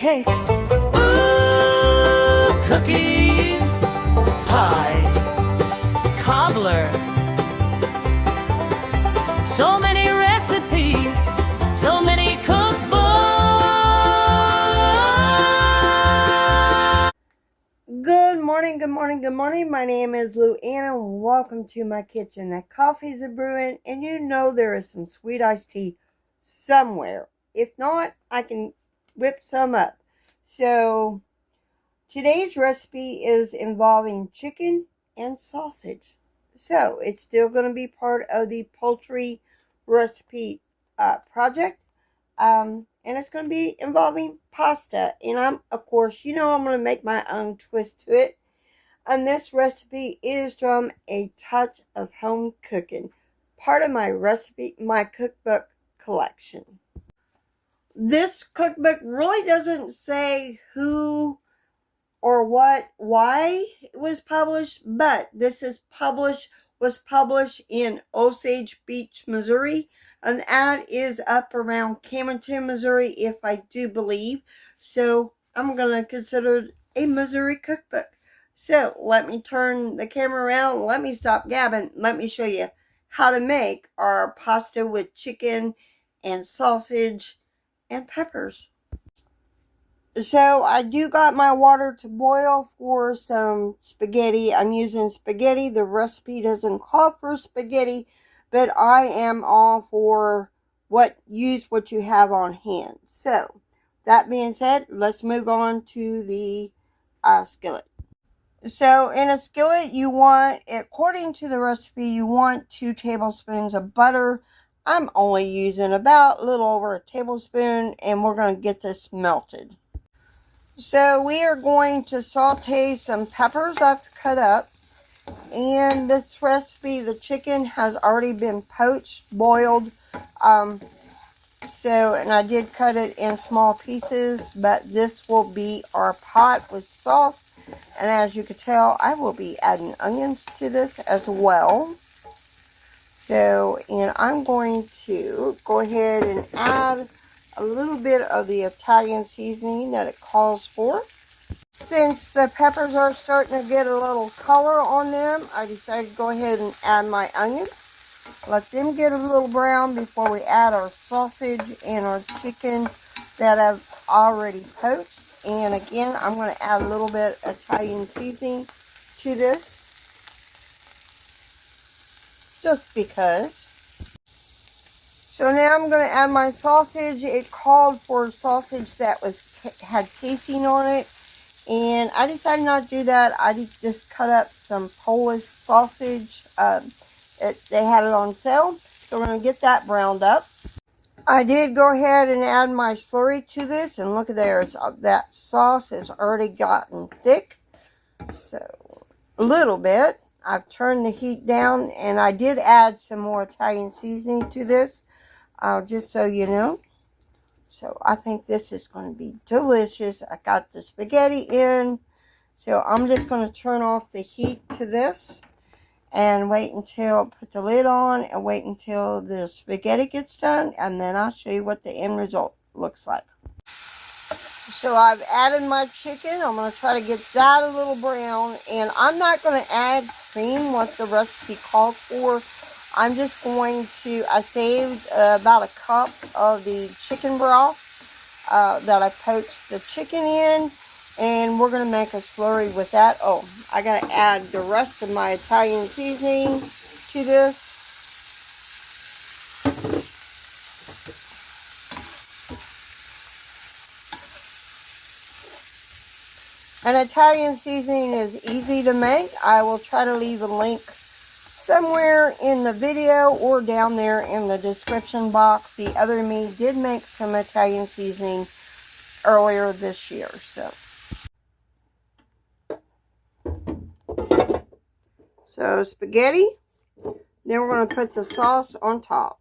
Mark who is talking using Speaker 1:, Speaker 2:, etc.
Speaker 1: cake. Ooh, cookies, pie, cobbler. So many recipes, so many cookbooks.
Speaker 2: Good morning, good morning, good morning. My name is LouAnn and welcome to my kitchen. The coffee's a brewing and you know there is some sweet iced tea somewhere. If not, I can whip some up. So today's recipe is involving chicken and sausage. So it's still going to be part of the poultry recipe project. And it's going to be involving pasta. And I'm going to make my own twist to it. And this recipe is from A Touch of Home Cooking, part of my cookbook collection. This cookbook really doesn't say who or why it was published, but this was published in Osage Beach, Missouri, and that is up around Camden, Missouri, if I do believe. So I'm going to consider it a Missouri cookbook. So let me turn the camera around. Let me stop gabbing. Let me show you how to make our pasta with chicken and sausage and peppers. So I do got my water to boil for some spaghetti. I'm using spaghetti. The recipe doesn't call for spaghetti, but I am all for use what you have on hand. So that being said, let's move on to the skillet. So in a skillet, you want, according to the recipe, you want 2 tablespoons of butter. I'm only using about a little over a tablespoon, and we're going to get this melted. So we are going to saute some peppers I've cut up. And this recipe, the chicken has already been poached, boiled. And I did cut it in small pieces, but this will be our pot with sauce. And as you can tell, I will be adding onions to this as well. So, and I'm going to go ahead and add a little bit of the Italian seasoning that it calls for. Since the peppers are starting to get a little color on them, I decided to go ahead and add my onions. Let them get a little brown before we add our sausage and our chicken that I've already poached. And again, I'm going to add a little bit of Italian seasoning to this, just because. So now I'm going to add my sausage. It called for sausage that had casing on it. And I decided not to do that. I just cut up some Polish sausage. They had it on sale. So we're going to get that browned up. I did go ahead and add my slurry to this. And look at there. That sauce has already gotten thick. So a little bit. I've turned the heat down. And I did add some more Italian seasoning to this. Just so you know. So I think this is going to be delicious. I got the spaghetti in. So I'm just going to turn off the heat to this. And wait until, put the lid on. And wait until the spaghetti gets done. And then I'll show you what the end result looks like. So I've added my chicken. I'm going to try to get that a little brown. And I'm not going to add cream, what the recipe called for. I'm just going to, I saved about a cup of the chicken broth that I poached the chicken in. And we're going to make a slurry with that. Oh, I got to add the rest of my Italian seasoning to this. And Italian seasoning is easy to make. I will try to leave a link somewhere in the video or down there in the description box. The other me did make some Italian seasoning earlier this year. So spaghetti. Then we're going to put the sauce on top.